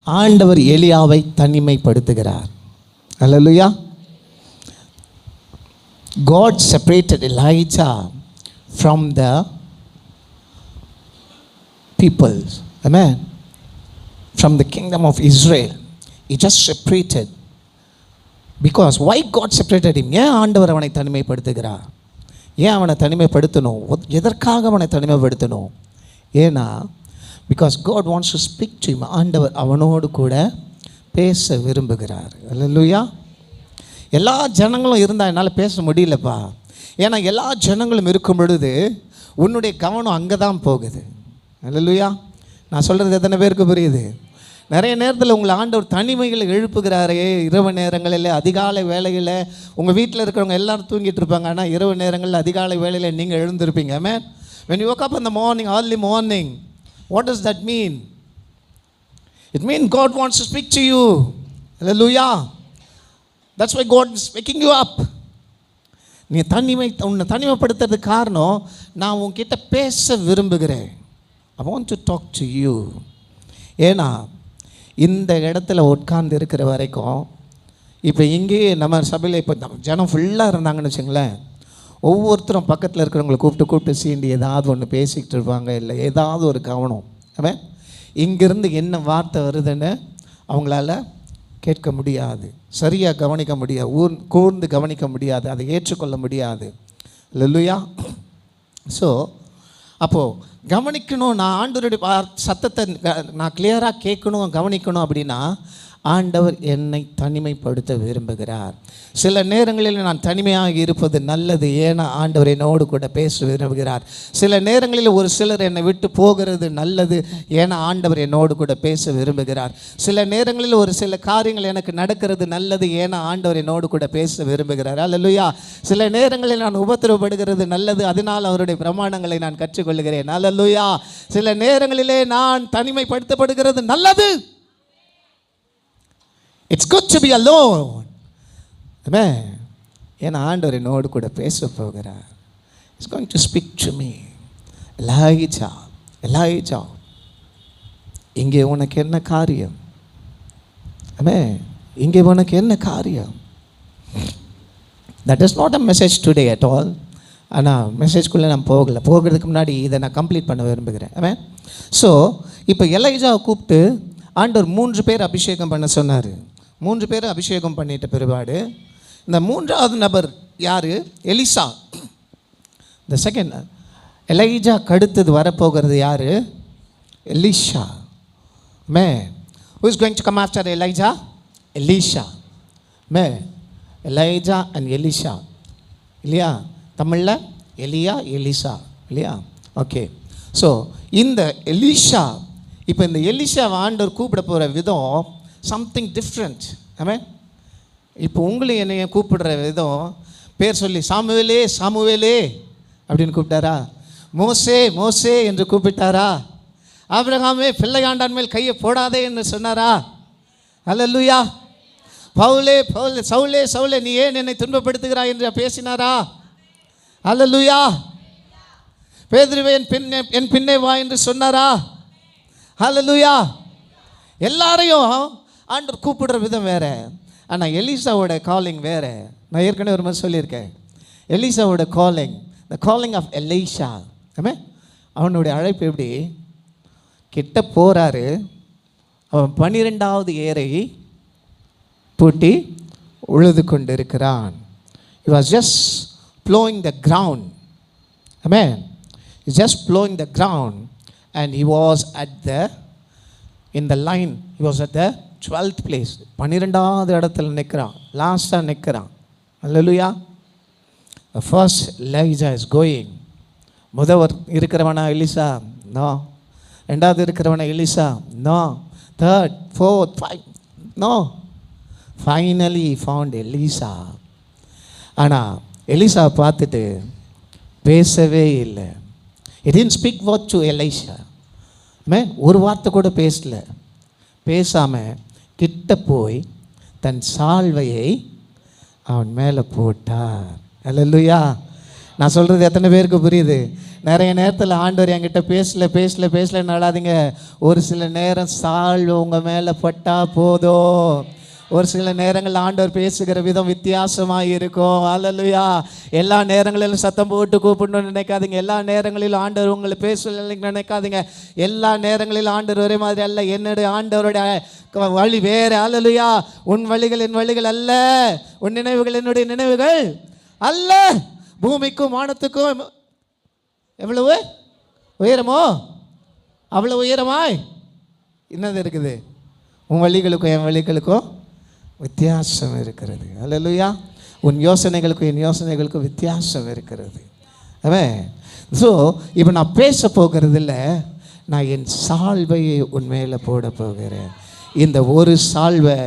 ஆண்டவர் எலியாவை தனிமைப்படுத்துகிறார். அல்லேலூயா. God separated Elijah from the people. Amen. From the kingdom of Israel. He just separated. Because why God separated him? ஏன் ஆண்டவர் அவனை தனிமைப்படுத்துகிறார்? ஏன் அவனை தனிமைப்படுத்தணும்? எதற்காக அவனை தனிமைப்படுத்தணும்? ஏன்னா because God wants to speak to him. ஆண்டவர் அவனோடு கூட பேச விரும்புகிறார். அல்லேலூயா. எல்லா ஜனங்களும் இருந்தால் என்னால் பேச முடியலப்பா. ஏன்னா எல்லா ஜனங்களும் இருக்கும் பொழுது உன்னுடைய கவனம் அங்கே தான் போகுது. அல்லேலூயா. நான் சொல்கிறது எத்தனை பேருக்கு புரியுது? நிறைய நேரத்தில் உங்களை ஆண்டவர் தனிமைகளை எழுப்புகிறாரே. இரவு நேரங்களில், அதிகாலை வேளையில் உங்கள் வீட்டில் இருக்கிறவங்க எல்லோரும் தூங்கிட்டு இருப்பாங்க. ஆனால் இரவு நேரங்களில் அதிகாலை வேளையில் நீங்கள் எழுந்திருப்பீங்க. ஆமென். when you woke up in the morning, early morning, what does that mean? It means God wants to speak to you. Hallelujah. That's why God is waking you up. நீ உன்னை தனிமைப்படுத்துறதுக்கு காரணம், நான் உன்கிட்ட பேச விரும்புகிறேன். I want to talk to you. ஏன்னா இந்த இடத்துல உட்கார்ந்து இருக்கிற வரைக்கும், இப்போ இங்கேயே நம்ம சபையில் இப்போ ஜனம் ஃபுல்லாக இருந்தாங்கன்னு வச்சுங்களேன், ஒவ்வொருத்தரும் பக்கத்தில் இருக்கிறவங்களை கூப்பிட்டு சீண்டி ஏதாவது ஒன்று பேசிக்கிட்டு இருப்பாங்க. இல்லை ஏதாவது ஒரு கவனம். அவன் இங்கேருந்து என்ன வார்த்தை வருதுன்னு அவங்களால கேட்க முடியாது, சரியாக கவனிக்க முடியாது, கூர்ந்து கவனிக்க முடியாது, அதை ஏற்றுக்கொள்ள முடியாது. அல்லேலூயா. ஸோ அப்போது கவனிக்கணும், நான் ஆண்டவருடைய சத்தத்தை நான் கிளியராக கேட்கணும், கவனிக்கணும் அப்படின்னா ஆண்டவர் என்னை தனிமைப்படுத்த விரும்புகிறார். சில நேரங்களில் நான் தனிமையாக இருப்பது நல்லது. ஏன்னா ஆண்டவர் என்னோடு கூட பேச விரும்புகிறார். சில நேரங்களில் ஒரு சிலர் என்னை விட்டு போகிறது நல்லது. ஏன்னா ஆண்டவர் என்னோடு கூட பேச விரும்புகிறார். சில நேரங்களில் ஒரு சில காரியங்கள் எனக்கு நடக்கிறது நல்லது. ஏன்னா ஆண்டவர் என்னோடு கூட பேச விரும்புகிறார். அல்லேலூயா. சில நேரங்களில் நான் உபத்திரவப்படுகிறது நல்லது. அதனால் அவருடைய பிரமாணங்களை நான் கற்றுக்கொள்கிறேன். அல்லேலூயா. சில நேரங்களிலே நான் தனிமைப்படுத்தப்படுகிறது நல்லது. It's good to be alone. Amen. ஏன்னா ஆண்டவர் என்னோடு கூட பேச போகிறார். He's going to speak to me. Elijah, இங்கே உனக்கு என்ன காரியம்? Amen. இங்கே உனக்கு என்ன காரியம்? That is not a message today at all. ஆனால் மெசேஜ்குள்ளே நான் போகிறதுக்கு முன்னாடி இதை நான் கம்ப்ளீட் பண்ண விரும்புகிறேன். Amen. ஸோ இப்போ எலைஜாவை கூப்பிட்டு ஆண்டவர் 3 பேர் அபிஷேகம் பண்ண சொன்னார். 3 பேர் அபிஷேகம் பண்ணிட்ட பிற்பாடு இந்த 3வது நபர் யார்? எலிசா. இந்த செகண்ட் எலைஜா கடுத்தது வரப்போகிறது யார்? எலிஷா. மே who is going to come after Elijah? Elisha. May Elijah and Elisha இல்லையா? தமிழில் எலியா எலிசா இல்லையா? ஓகே. ஸோ இந்த எலிஷா, இப்போ இந்த எலிஷாவை ஆண்டவர் கூப்பிட போகிற விதம் சம்திங் டிஃப்ரெண்ட். ஆமென். இப்போ உங்களை என்னைய கூப்பிடுற விதம் பேர் சொல்லி சாமுவேலே சாமுவேலே அப்படின்னு கூப்பிட்டாரா? மோசே என்று கூப்பிட்டாரா? ஆபிரகாமே பிள்ளையாண்டான் மேல் கையை போடாதே என்று சொன்னாரா? அல்லேலூயா. பவுலே சவுலே நீ ஏன் என்னை துன்பப்படுத்துகிறாய் என்று பேசினாரா? அல்லேலூயா. பேதுருவே என் பின்னே வா என்று சொன்னாரா? அல்லேலூயா. எல்லாரையும் ஆண்டவர் கூப்பிடுற விதம் வேறு. ஆனால் எலிசாவோட காலிங் வேறு. நான் ஏற்கனவே ஒரு மாதிரி சொல்லியிருக்கேன். எலிசாவோட calling, the calling of Elisha. ஆமே. அவனுடைய அழைப்பு எப்படி? கிட்ட போகிறாரு, அவன் 12வது ஏரை பூட்டி உழுது கொண்டு இருக்கிறான். He was just plowing the ground. Amen. He was just plowing the ground and he was at the in the line. He was at the 12th place. 12வது இடத்துல நிற்கிறான், லாஸ்ட்டாக நிற்கிறான். அல்லேலூயா. First Elijah is going. முதவர் இருக்கிறவனா Elisha? No. 2வது இருக்கிறவனா Elisha? No. 3rd 4th 5 no. Finally found Elisha. ஆனால் எலிசா பார்த்துட்டு பேசவே இல்லை. He didn't speak word to Elisha. ஒரு வார்த்தை கூட பேசல. பேசாமல் கிட்ட போய் தன் சால்வையை அவன் மேலே போட்டார். அல்லேலூயா. நான் சொல்கிறது எத்தனை பேருக்கு புரியுது? நிறைய நேரத்தில் ஆண்டவர் என்கிட்ட பேசல நடாதீங்க. ஒரு சில நேரம் சால்வு உங்கள் மேலே பட்டா போதும். ஒரு சில நேரங்கள் ஆண்டவர் பேசுகிற விதம் வித்தியாசமாக இருக்கும். அல்லேலூயா. எல்லா நேரங்களிலும் சத்தம் போட்டு கூப்பிடணும்னு நினைக்காதீங்க. எல்லா நேரங்களிலும் ஆண்டவர் உங்களை பேசல நினைக்காதீங்க. எல்லா நேரங்களிலும் ஆண்டவர் ஒரே மாதிரி அல்ல. என்னுடைய ஆண்டவருடைய வழி வேறு. அல்லேலூயா. உன் வழிகள் என் வழிகள் அல்ல, உன் நினைவுகள் என்னுடைய நினைவுகள் அல்ல. பூமிக்கும் வானத்துக்கும் எவ்வளவு உயரமோ அவ்வளவு உயரமாய் என்னது இருக்குது? உன் வழிகளுக்கும் என் வழிகளுக்கும் வித்தியாசம் இருக்கிறது. அல்லேலூயா. உன் யோசனைகளுக்கும் என் யோசனைகளுக்கும் வித்தியாசம் இருக்கிறது. அவன் ஸோ இப்போ நான் பேச போகிறது இல்லை, நான் என் சால்வையை உன் மேலே போட போகிறேன். இந்த ஒரு சால்வை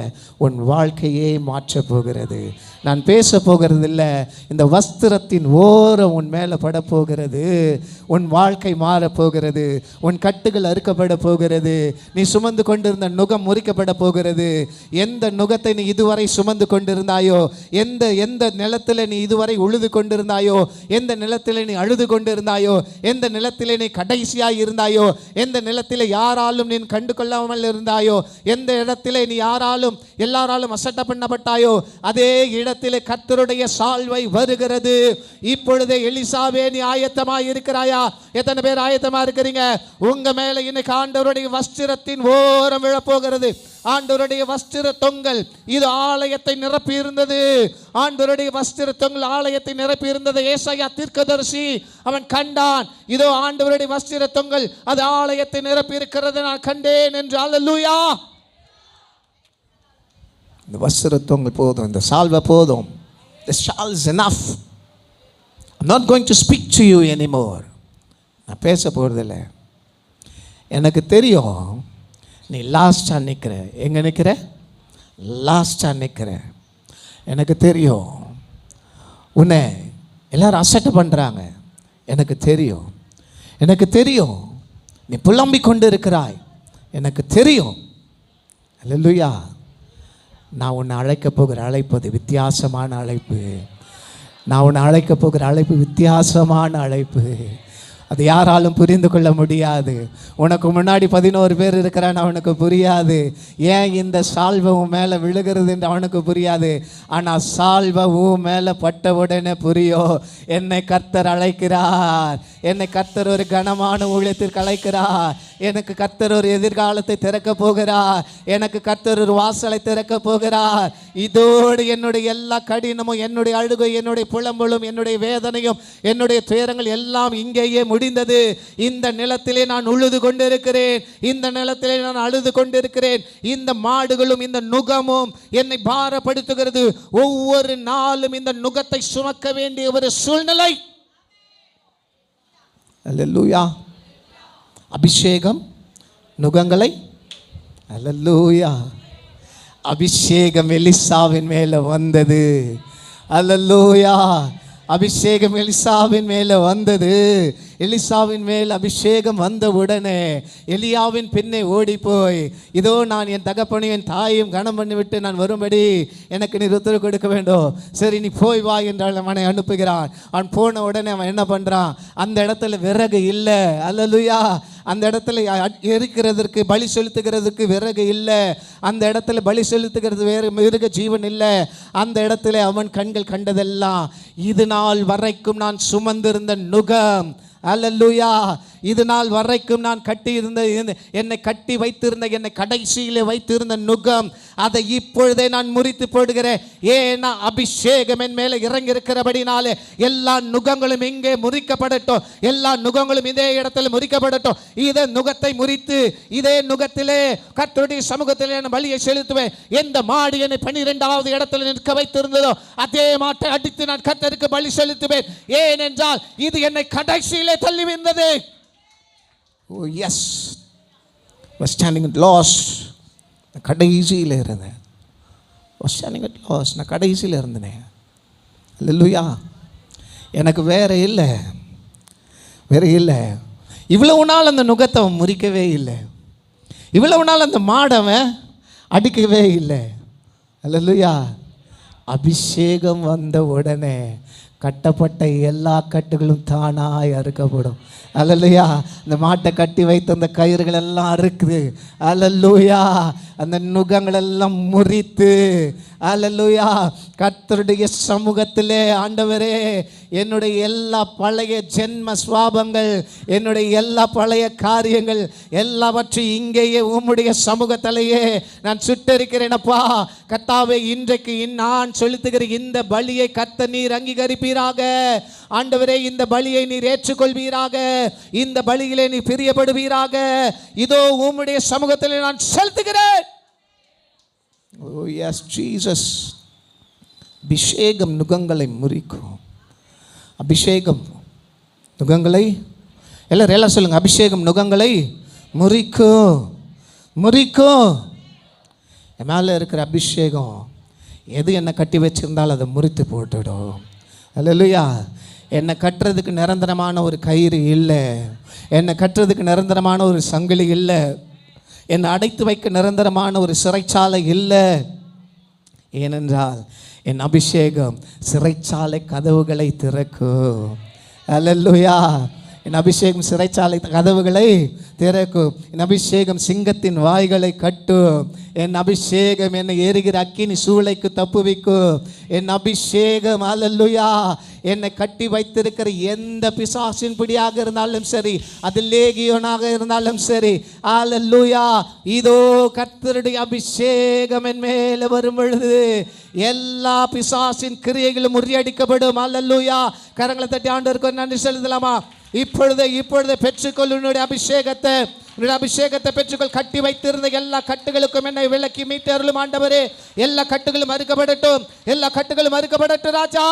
உன் வாழ்க்கையே மாற்றப் போகிறது. நான் பேச போகிறது இல்லை, இந்த வஸ்திரத்தின் ஓரம் உன் மேலே பட போகிறது. உன் வாழ்க்கை மாறப்போகிறது. உன் கட்டுகள் அறுக்கப்பட போகிறது. நீ சுமந்து கொண்டிருந்த நுகம் முறிக்கப்பட போகிறது. எந்த நுகத்தை நீ இதுவரை சுமந்து கொண்டிருந்தாயோ, எந்த நிலத்தில் நீ இதுவரை உழுது கொண்டிருந்தாயோ, எந்த நிலத்தில் நீ அழுது கொண்டிருந்தாயோ, எந்த நிலத்தில் நீ கடைசியாக இருந்தாயோ, எந்த நிலத்தில் யாராலும் நீ கண்டு கொள்ளாமல் இருந்தாயோ, எந்த இடத்திலே நீ எல்லாராலும் அசட்டை பண்ணப்பட்டாயோ, அதே இடத்திலே கர்த்தருடைய சால்வை வருகிறது. இப்பொழுதே எலிசாவே நீ ஆயத்தமாய் இருக்கிறாயா? எத்தனை பேர் ஆயத்தமா இருக்கிறீங்க? உங்க மேல இன்னைக்கு ஆண்டவருடைய வஸ்திரத்தின் ஓரம் விழப்போகிறது. ஆண்டவருடைய வஸ்திர தொங்கல் இது ஆலயத்தை நிரப்பி இருந்தது. ஆண்டவருடைய வஸ்திர தொங்கல் ஆலயத்தை நிரப்பி இருந்தது. ஏசாயா தீர்க்கதரிசி அவன் கண்டான், இதோ ஆண்டவருடைய வஸ்திர தொங்கல் அது ஆலயத்தை நிரப்பி இருக்கிறது நான் கண்டேன் என்று. அல்லேலூயா. இந்த வஸ்திர தொங்கல் போதும், இந்த சால்வை போதும். The shawl is enough. I'm not going to speak to you anymore. நான் பேச போகிறதில்ல. எனக்கு தெரியும் நீ லாஸ்டாக நிற்கிற. எங்கே நிற்கிற? லாஸ்டாக நிற்கிற. எனக்கு தெரியும் உன்னை எல்லாரும் அசட்டை பண்ணுறாங்க. எனக்கு தெரியும் நீ புலம்பிக் கொண்டு இருக்கிறாய். எனக்கு தெரியும். அல்லேலூயா. நான் உன்னை அழைக்க போகிற அழைப்பு அது வித்தியாசமான அழைப்பு. நான் உன்னை அழைக்க போகிற அழைப்பு வித்தியாசமான அழைப்பு. அது யாராலும் புரிந்து கொள்ள முடியாது. உனக்கு முன்னாடி 11 பேர் இருக்கிறான்னு அவனுக்கு புரியாது. ஏன் இந்த சால்வம் மேலே விழுகிறது என்று அவனுக்கு புரியாது. ஆனால் சால்வம் மேலே பட்ட உடனே புரியும். என்னை கர்த்தர் அழைக்கிறார். என்னை கர்த்தர் ஒரு கனமான ஊழியத்திற்கு அழைக்கிறார். எனக்கு கர்த்தர் ஒரு எதிர்காலத்தை திறக்க போகிறார். எனக்கு கர்த்தர் ஒரு வாசலை திறக்க போகிறார். இதோடு என்னுடைய எல்லா கடினமும், என்னுடைய அழுகை, என்னுடைய புலம்பலும், என்னுடைய வேதனையும், என்னுடைய துயரங்கள் எல்லாம் இங்கேயே முடிந்தது. இந்த நிலத்திலே நான் உழுது கொண்டிருக்கிறேன். இந்த நிலத்திலே நான் அழுது கொண்டிருக்கிறேன். இந்த மாடுகளும் இந்த நுகமும் என்னை பாரப்படுத்துகிறது. ஒவ்வொரு நாளும் இந்த நுகத்தை சுமக்க வேண்டிய ஒரு சூழ்நிலை. அல்லேலூயா. அபிஷேகம் நுகங்களை. அல்லேலூயா. அபிஷேகம் எலிசாவின் மேலே வந்தது. அல்லேலூயா. அபிஷேகம் எலிசாவின் மேலே வந்தது. எலிசாவின் மேல் அபிஷேகம் வந்த உடனே எலியாவின் பின்னே ஓடி போய், இதோ நான் என் தகப்பனையும் என் தாயையும் கனம் பண்ணிவிட்டு நான் வரும்படி எனக்கு நீ உத்தரவு கொடுக்க வேண்டும். சரி நீ போய் வா என்றால் அவனை அனுப்புகிறான். அவன் போன உடனே அவன் என்ன பண்ணுறான்? அந்த இடத்துல விறகு இல்லை. அல்லேலூயா. அந்த இடத்துல எரிக்கிறதற்கு, பலி செலுத்துகிறதுக்கு விறகு இல்லை. அந்த இடத்துல பலி செலுத்துகிறது வேறு மிருக ஜீவன் இல்லை. அந்த இடத்துல அவன் கண்கள் கண்டதெல்லாம் இது நாள் வரைக்கும் நான் சுமந்திருந்த நுகம். அல்லேலூயா. இது நாள் வரைக்கும் நான் என்னை கட்டி வைத்திருந்த, என்னை கடைசியிலே வைத்திருந்த நுகம், அதை இப்பொழுதே நான் முறித்து போடுகிறேன். ஏன்னா அபிஷேகம் என் மேலே இறங்கி இருக்கிறபடினாலே எல்லா நுகங்களும் இங்கே முறிக்கப்படட்டும். எல்லா நுகங்களும் இதே இடத்துல முறிக்கப்படட்டும். இதே நுகத்தை முறித்து இதே நுகத்திலே கர்த்தருடைய சமூகத்திலே நான் பலியை செலுத்துவேன். எந்த மாடு என்னை 12வது இடத்துல நிற்க வைத்திருந்ததோ அதே மாட்டை அடித்து நான் கர்த்தருக்கு பலி செலுத்துவேன். ஏனென்றால் இது என்னை கடைசியிலே தள்ளி வந்தது. Oh yes, was standing at loss. நான் கடைசியில் இருந்தேன். was standing at loss. நான் கடைசியில் இருந்தேன். அல்லேலூயா. எனக்கு வேற இல்லை. இவ்வளவு நாள் அந்த நுகத்தை முறிக்கவே இல்லை. இவ்வளவு நாள் அந்த மாடவன் அடிக்கவே இல்லை. அல்லேலூயா. அபிஷேகம் வந்த உடனே கட்டப்பட்ட எல்லா கட்டுகளும் தானாய் அறுக்கப்படும். அல்லேலூயா. அந்த மாட்டை கட்டி வைத்த அந்த கயிறுகள் எல்லாம் அறுக்குது. அல்லேலூயா. அந்த நுகங்கள் எல்லாம் முறித்து, அல்லேலூயா, கர்த்தருடைய சமூகத்திலே ஆண்டவரே என்னுடைய எல்லா பழைய ஜென்ம சுவாபங்கள், என்னுடைய எல்லா பழைய காரியங்கள் எல்லாவற்றையும் இங்கேயே உம்முடைய சமூகத்திலேயே நான் சுட்டரிக்கிறேனப்பா. கர்த்தாவே, இன்றைக்கு நான் செலுத்துகிற இந்த பலியை கர்த்தர் நீர் அங்கீகரிப்பீராக. ஆண்டவரே, இந்த பலியை நீர் ஏற்றுக்கொள்வீராக. இந்த பலியிலே நீ பிரியப்படுவீராக. இதோ உம்முடைய சமூகத்திலே நான் செலுத்துகிறேன். Oh yes Jesus. அபிஷேகம் நுகங்களை முறிக்கும். அபிஷேகம் நுகங்களை எல்லாம் சொல்லுங்க. அபிஷேகம் நுகங்களை முறிக்கும், முறிக்கும். என் மேலே இருக்கிற அபிஷேகம் எது என்னை கட்டி வச்சிருந்தாலும் அதை முறித்து போட்டுடும். அல்லேலூயா. என்னை கட்டுறதுக்கு நிரந்தரமான ஒரு கயிறு இல்லை, என்னை கட்டுறதுக்கு நிரந்தரமான ஒரு சங்கிலி இல்லை, என்னை அடைத்து வைக்க நிரந்தரமான ஒரு சிறைச்சாலை இல்லை. ஏனென்றால் என் அபிஷேகம் சிறைச்சாலை கதவுகளை திறக்கும். அல்லேலூயா. என் அபிஷேகம் சிறைச்சாலை கதவுகளை திறக்கும். என் அபிஷேகம் சிங்கத்தின் வாய்களை கட்டும். என் அபிஷேகம் என்னை ஏறுகிற அக்கினி சூளைக்கு தப்புவிக்கும். என் அபிஷேகம் அல்லேலூயா என்னை கட்டி வைத்திருக்கிற எந்த பிசாசின் பிடியாக இருந்தாலும் சரி, அது லேகியோனாக இருந்தாலும் சரி, அல்லேலூயா, இதோ கர்த்தருடைய அபிஷேகம் என் மேலே வரும் பொழுது எல்லா பிசாசின் கிரியைகளும் முறியடிக்கப்படும். அல்லேலூயா. கரங்களை தட்டி ஆண்டவருக்கு நன்றி செலுத்தலாமா? இப்பொழுதே பெற்றுக்கொள் உன்னுடைய அபிஷேகத்தை. உன்னுடைய அபிஷேகத்தை பெற்றுக்கொள். கட்டி வைத்திருந்த எல்லா கட்டுகளுக்கும் என்னை விலக்கி மீட்டு அருளும் ஆண்டவரே. எல்லா கட்டுகளும் அறுக்கப்படட்டும். எல்லா கட்டுகளும் அறுக்கப்படட்டும் ராஜா.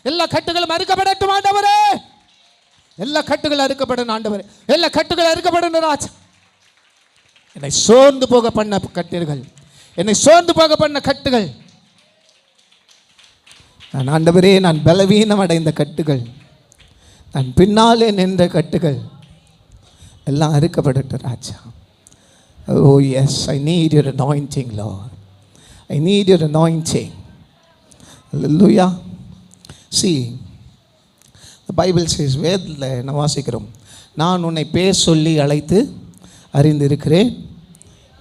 எல்லா கட்டுகளும் அறுக்கப்படட்டும் ஆண்டவரே. எல்லா கட்டுகளும் அறுக்கப்படணும் ஆண்டவரே. எல்லா கட்டுகளும் அறுக்கப்படணும் ராஜா. என்னை சோர்ந்து போக பண்ண கட்டுகள், என்னை சோர்ந்து போக பண்ண கட்டுகள், நான் ஆண்டவரே நான் பலவீனம் அடைந்த கட்டுகள், நான் பின்னாலே நின்ற கட்டுகள் எல்லாம் அறுக்கப்படட்டும் ராஜா. Oh yes, I need your anointing lord. I need your anointing. அல்லேலூயா. See, the Bible says, வேதத்தில் என்ன வாசிக்கிறோம்? நான் உன்னை பேர் சொல்லி அழைத்து அறிந்திருக்கிறேன்,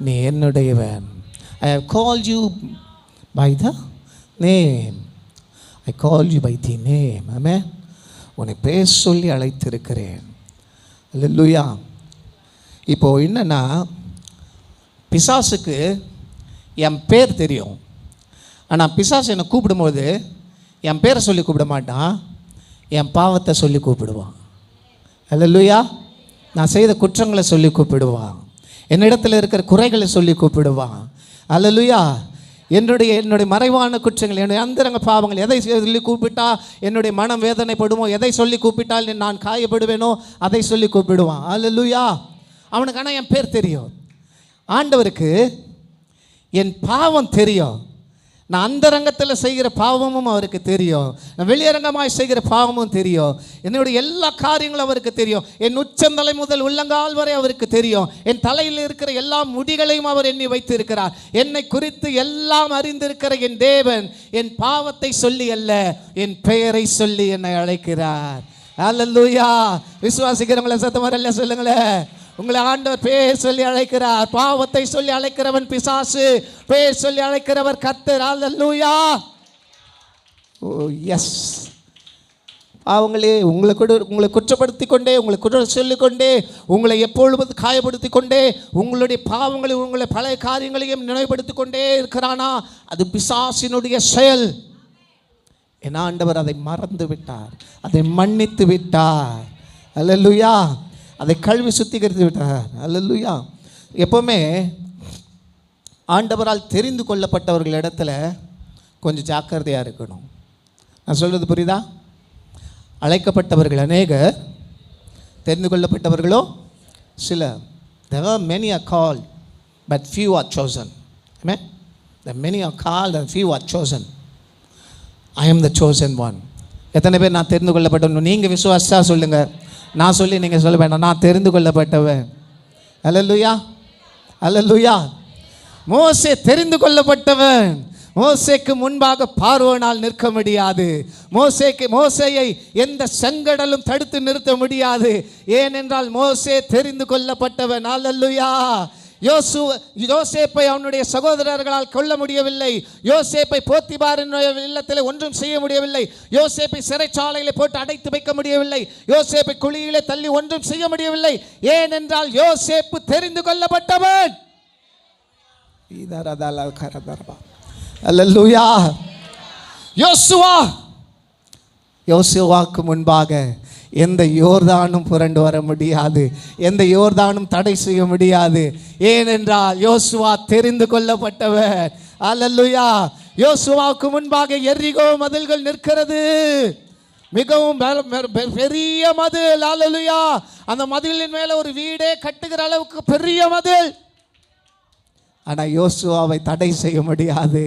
நீ என்னுடையவன். I have called you by the name. I called you by the name. Amen. உன்னை பேர் சொல்லி அழைத்திருக்கிறேன். அல்லேலூயா. இப்போ என்னன்னா, பிசாசுக்கு என் பேர் தெரியும். ஆனால் பிசாசு என்னை கூப்பிடும்போது என் பேரை சொல்லி கூப்பிட மாட்டான், என் பாவத்தை சொல்லி கூப்பிடுவான். அல்லேலூயா. நான் செய்த குற்றங்களை சொல்லி கூப்பிடுவான், என்னிடத்தில் இருக்கிற குறைகளை சொல்லி கூப்பிடுவான். அல்லேலூயா. என்னுடைய மறைவான குற்றங்கள், என்னுடைய அந்தரங்க பாவங்கள் எதை சொல்லி கூப்பிட்டா என்னுடைய மனம் வேதனைப்படுமோ, எதை சொல்லி கூப்பிட்டால் நான் காயப்படுவேனோ அதை சொல்லி கூப்பிடுவான். அல்லேலூயா. அவனுக்கு ஆனால் என் பேர் தெரியும். ஆண்டவருக்கு என் பாவம் தெரியும். நான் அந்தரங்கத்தில் செய்கிற பாவமும் அவருக்கு தெரியும், நான் வெளியரங்கமாய் செய்கிற பாவமும் தெரியும். என்னுடைய எல்லா காரியங்களும் அவருக்கு தெரியும். என் உச்சந்தலை முதல் உள்ளங்கால் வரை அவருக்கு தெரியும். என் தலையில் இருக்கிற எல்லா முடிகளையும் அவர் எண்ணி வைத்திருக்கிறார். என்னை குறித்து எல்லாம் அறிந்திருக்கிற என் தேவன் என் பாவத்தை சொல்லி அல்ல, என் பெயரை சொல்லி என்னை அழைக்கிறார். அல்லேலூயா. விசுவாசிக்கிறவங்கள சத்தம் வரல சொல்லுங்களேன். உங்களை ஆண்டவர் பேர் சொல்லி அழைக்கிறார். பாவத்தை சொல்லி அழைக்கிறவன் பிசாசு, பேர் சொல்லி அழைக்கிறவர் கர்த்தர். அல்லேலூயா. ஓ எஸ். அவங்களே உங்களை குற்றப்படுத்தி கொண்டே, உங்களை குற்றம் சொல்லிக்கொண்டே, உங்களை எப்பொழுது காயப்படுத்தி கொண்டே, உங்களுடைய பாவங்களை, உங்களை பழைய காரியங்களையும் நினைவுபடுத்தி கொண்டே இருக்கிறானா, அது பிசாசினுடைய செயல். என் ஆண்டவர் அதை மறந்து விட்டார், அதை மன்னித்து விட்டார். அல்லேலூயா. அதை கழுவி சுத்திகரித்து விட்டார். அல்லேலூயா. எப்போவுமே ஆண்டவரால் தெரிந்து கொள்ளப்பட்டவர்கள் இடத்துல கொஞ்சம் ஜாக்கிரதையாக இருக்கணும். நான் சொல்கிறது புரியுதா? அழைக்கப்பட்டவர்கள் அநேகர், தெரிந்து கொள்ளப்பட்டவர்களோ சிலர். There are many are called but few are chosen. Amen. The many are called and few are chosen. I am the chosen one. எத்தனை பேர் நான் தெரிந்து கொள்ளப்பட்டவன்? நீங்கள் விசுவாசா சொல்லுங்கள். நான் சொல்லி நீங்கள் சொல்ல வேண்டாம், நான் தெரிந்து கொள்ளப்பட்டவன். அல்லேலூயா. அல்லேலூயா. மோசே தெரிந்து கொள்ளப்பட்டவன். மோசேக்கு முன்பாக பார்வோனால் நிற்க முடியாது. மோசேயை எந்த செங்கடலும் தடுத்து நிறுத்த முடியாது. ஏனென்றால் மோசே தெரிந்து கொள்ளப்பட்டவன். அல்லேலூயா. யோசேப்பை அவனுடைய சகோதரர்களால் கொல்ல முடியவில்லை. யோசேப்பை போத்திபாரின் இல்லத்தில் ஒன்றும் செய்ய முடியவில்லை. யோசேப்பை சிறைச்சாலையிலே போட்டு அடைத்து வைக்க முடியவில்லை. யோசேப்பை குழியிலே தள்ளி ஒன்றும் செய்ய முடியவில்லை. ஏனென்றால் யோசேப்பு தெரிந்து கொள்ளப்பட்டவன். அல்லேலூயா. யோசுவாக்கு முன்பாக எந்த யோர்தானும் புரண்டு வர முடியாது. எந்த யோர்தானும் தடை செய்ய முடியாது. ஏனென்றால் யோசுவா தெரிந்து கொள்ளப்பட்டவர். அல்லேலூயா. யோசுவாவுக்கு முன்பாக எரிகோ மதில்கள் நிற்கிறது. மிகவும் பெரிய மதில். அல்லேலூயா. அந்த மதிலின் மேல ஒரு வீடே கட்டுகிற அளவுக்கு பெரிய மதில். ஆனால் யோசுவாவை தடை செய்ய முடியாது.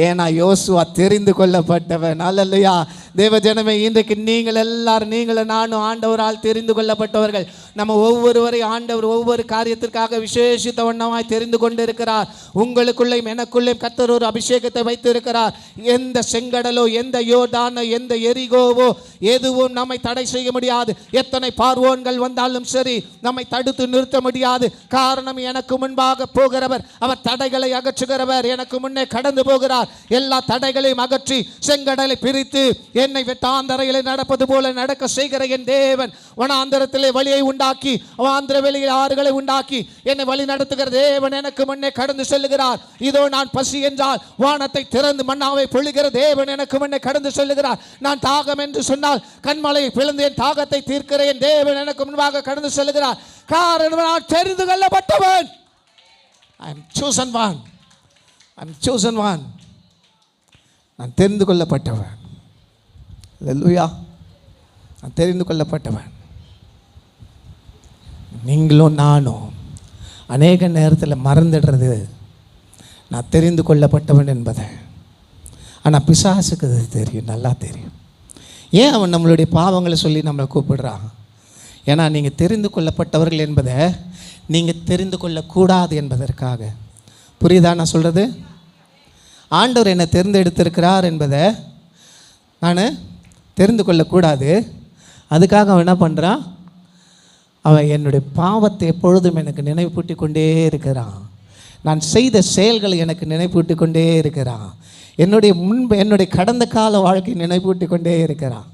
ஏன்னா யோசுவா தெரிந்து கொள்ளப்பட்டவன். அல்லேலூயா. தேவ ஜனமே, இன்றைக்கு நீங்கள் எல்லாரும், நீங்களும் நானும் ஆண்டவரால் தெரிந்து கொள்ளப்பட்டவர்கள். நம்ம ஒவ்வொருவரையும் ஆண்டவர் ஒவ்வொரு காரியத்திற்காக விசேஷித்த வண்ணமாய் தெரிந்து கொண்டு இருக்கிறார். உங்களுக்குள்ளேயும் எனக்குள்ளேயும் கர்த்தர் ஒரு அபிஷேகத்தை வைத்து இருக்கிறார். எந்த செங்கடலோ, எந்த யோர்தானோ, எந்த எரிகோவோ எதுவும் நம்மை தடை செய்ய முடியாது. எத்தனை பார்வோன்கள் வந்தாலும் சரி நம்மை தடுத்து நிறுத்த முடியாது. காரணம், எனக்கு முன்பாக போகிறவர், அவர் தடைகளை அகற்றுகிறவர். எனக்கு முன்னே கடந்து போகிறார். எல்லா தடைகளையும் அகற்றி செங்கடலை பிரித்து என்னை வெட்டாந்தரையிலே நடப்பது போல நடக்க செய்கிற என் தேவன், வனாந்தரத்திலே வழியை உண்டாக்கி வாந்திர வெளியில் ஆறுகளை உண்டாக்கி என்னை வழி நடத்துகிற தேவன் எனக்கு முன்னே கடந்து செல்லுகிறார். இதோ நான் பசி என்றால் வானத்தை திறந்து மன்னாவை பொழிகிற தேவன் எனக்கு முன்னே கடந்து செல்லுகிறார். நான் தாகம் என்று சொன்னால் கண்மலையை பிளந்து என் தாகத்தை தீர்க்கிற என் தேவன் எனக்கு முன்பாக கடந்து செல்லுகிறார். காரணம், நான் தெரிந்து கொள்ளப்பட்டவன். I am chosen one. I am chosen one. நான் தெரிந்து கொள்ளப்பட்டவன். அல்லேலூயா. நான் தெரிந்து கொள்ளப்பட்டவன். நீங்களும் நானும் அநேக நேரத்தில் மறந்துடுறது நான் தெரிந்து கொள்ளப்பட்டவன் என்பதை. ஆனால் பிசாசுக்கு அது தெரியும், நல்லா தெரியும். ஏன் அவன் நம்மளுடைய பாவங்களை சொல்லி நம்மளை கூப்பிடுறான்? ஏன்னா நீங்கள் தெரிந்து கொள்ளப்பட்டவர்கள் என்பதை நீங்கள் தெரிந்து கொள்ளக்கூடாது என்பதற்காக. புரியுதா நான் சொல்கிறது? ஆண்டவர் என்னை தேர்ந்தெடுத்திருக்கிறார் என்பதை நான் தெரிந்து கொள்ளக்கூடாது. அதுக்காக அவன் என்ன பண்ணுறான்? அவன் என்னுடைய பாவத்தை எப்பொழுதும் எனக்கு நினைவூட்டி கொண்டே இருக்கிறான். நான் செய்த செயல்களை எனக்கு நினைவூட்டி கொண்டே இருக்கிறான். என்னுடைய கடந்த கால வாழ்க்கை நினைவூட்டி கொண்டே இருக்கிறான்.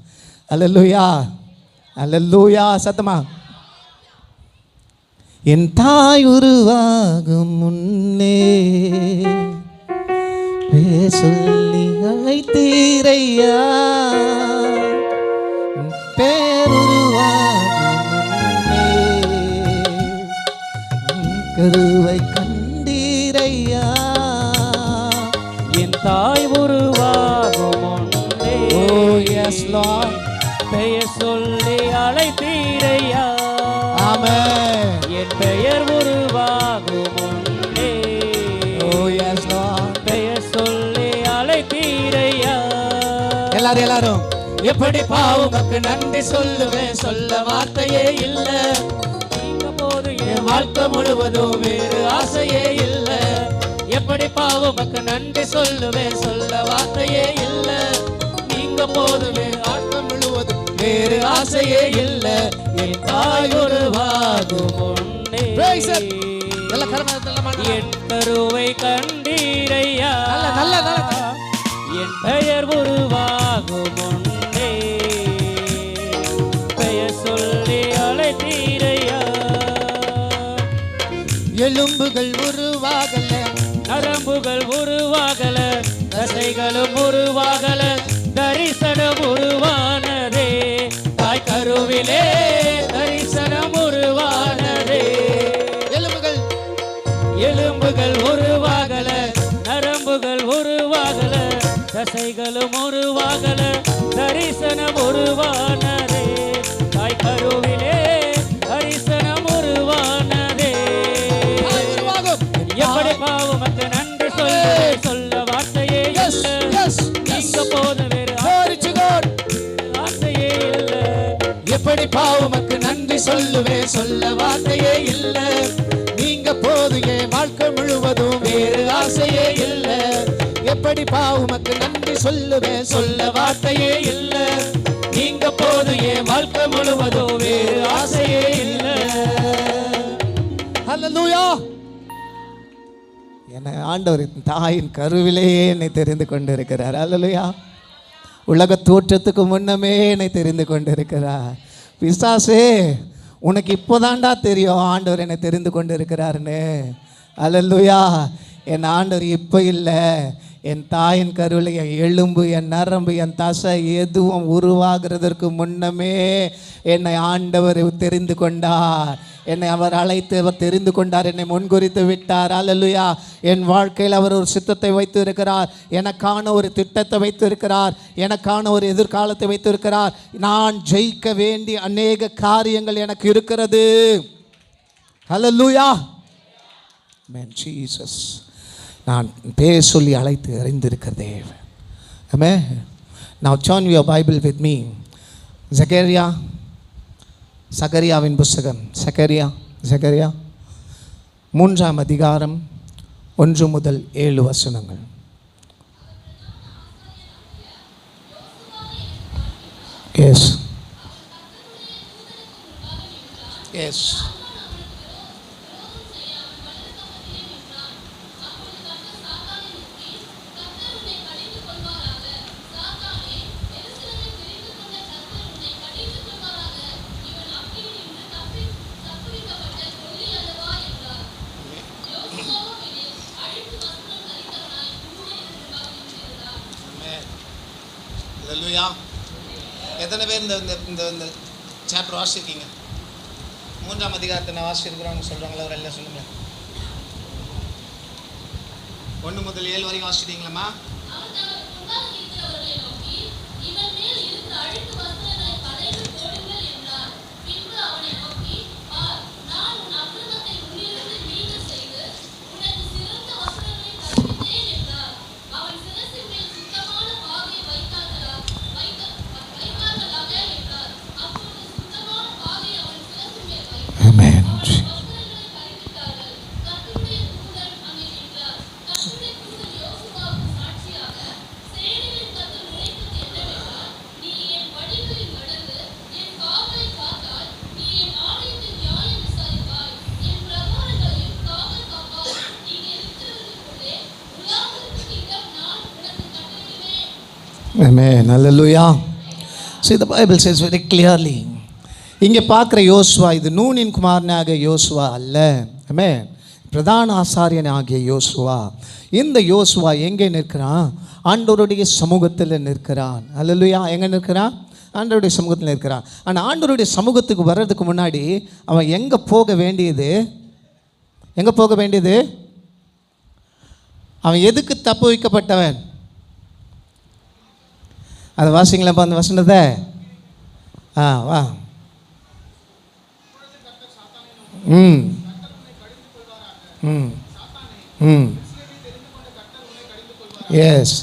அல்லேலூயா. அல்லேலூயா. சத்தமா. என் தாய் உருவாகும் முன்னே சொல்லி அழைத்தீரையா. பேருருவாகும் முன்னே கருவை கண்டீரையா. என் தாய் உருவாகும் முன்னே, oh yes Lord, பெயர் சொல்லி அழைத்தீரையா. ஆமென். என் பெயர் உருவாகும் முன்னே, oh yes Lord, பெயர் சொல்லி அழைத்தீரையா. எல்லாரும் எப்படி பாவமக்கு நன்றி சொல்லுவேன், சொல்ல வார்த்தையே இல்லை. நீங்க போது என் வாழ்க்கை முழுவதும் வேறு ஆசையே இல்லை. எப்படி பாவமக்கு நன்றி சொல்லுவேன், சொல்ல வார்த்தையே இல்லை. நீங்க போதுமே வாழ்க்கை முழுவதும் வேறு ஆசையே இல்லை. என் தாய் உருவாகும் முன்னே, என் கருவை கண்டீரையா. என் பெயர் உருவாகும் முன்னே, பெயர் சொல்லி அழைத்தீரையா. எலும்புகள் உருவாகல, நரம்புகள் உருவாகல, தசைகளும் உருவாகல, தரிசனம் உருவானதே. தாய் கருவிலே தரிசனம் உருவானதே. எலும்புகள் உருவாகல, நரம்புகள் உருவாகல, தசைகளும் உருவாகல, தரிசனம் உருவானதே. தாய் கருவிலே தரிசனம் உருவானதே. எப்படி பாவமக்கு நன்றி சொல்ல வார்த்தையே இல்லை. நீங்க போதும் வேறு ஆசையே இல்லை. எப்படி பாவமக்கு நன்றி சொல்லுவேன், சொல்ல வார்த்தையே இல்லை. நீங்க போது என் வாழ்க்கை முழுவதும் வேறு ஆசையே இல்லை. எப்படிப்பா உமக்கு நன்றி சொல்லுவேன், சொல்ல வார்த்தையே இல்ல. நீங்க போது என் வாழ்க்கை முழுவதும் வேறு ஆசையே இல்ல. ஹல்லேலூயா. என்னை ஆண்டவர் தாயின் கருவிலே என்னை தெரிந்து கொண்டிருக்கிறார். ஹல்லேலூயா. உலக தோற்றத்துக்கு முன்னமே என்னை தெரிந்து கொண்டிருக்கிறார். பிசாசே, உனக்கு இப்போதான்டா தெரியும் ஆண்டவர் என்னை தெரிந்து கொண்டிருக்கிறாருன்னு. ஹல்லேலூயா. என் ஆண்டவர் இப்போ இல்லை, என் தாயின் கருவில் என் எலும்பு, என் நரம்பு, என் தசை எதுவும் உருவாகிறதற்கு முன்னமே என்னை ஆண்டவர் தெரிந்து கொண்டார். என்னை அவர் அழைத்து அவர் தெரிந்து கொண்டார், என்னை முன்குறித்து விட்டார். அல்லேலூயா. என் வாழ்க்கையில் அவர் ஒரு சித்தத்தை வைத்து இருக்கிறார், எனக்கான ஒரு திட்டத்தை வைத்து இருக்கிறார், எனக்கான ஒரு எதிர்காலத்தை வைத்து இருக்கிறார். நான் ஜெயிக்க வேண்டிய அநேக காரியங்கள் எனக்கு இருக்கிறது. அல்லேலூயா. ஆமென். ஜீசஸ் நான் பேர் சொல்லி அழைத்து அறிந்திருக்கிற தேவன். ஆமென். Now turn your Bible with me. சகரியாவின் புஸ்தகம், சகரியா 3ஆம் அதிகாரம் 1 முதல் 7 வசனங்கள். எஸ் எஸ் ஹல்லேலூயா. எத்தனை பேர் இந்த இந்த இந்த சாப்டர் வாசிச்சிருக்கீங்க? 3ஆம் அதிகாரத்தை நான் வாசிச்சிருக்கிறோன்னு சொல்கிறாங்களா? ஒரு எல்லாம் சொல்லுங்கள். 1 முதல் 7 வரைக்கும் வாசிச்சிட்டீங்களாம்மா? Amen. Hallelujah. See, the Bible says very clearly. இங்கே பார்க்குற யோசுவா இது நூனின் குமாரனாக யோசுவா அல்ல. ஆமென். பிரதான ஆசாரியன் ஆகிய யோசுவா. இந்த யோசுவா எங்கே நிற்கிறான்? ஆண்டவருடைய சமூகத்தில் நிற்கிறான். ஹல்லேலூயா. எங்கே நிற்கிறான்? ஆண்டவருடைய சமூகத்தில் நிற்கிறான். ஆனால் ஆண்டவருடைய சமூகத்துக்கு வர்றதுக்கு முன்னாடி அவன் எங்கே போக வேண்டியது? அவன் எதுக்கு தப்பு வைக்கப்பட்டவன்? அதை வாசிங்களப்பா அந்த வசனத்தை. வா. எஸ்.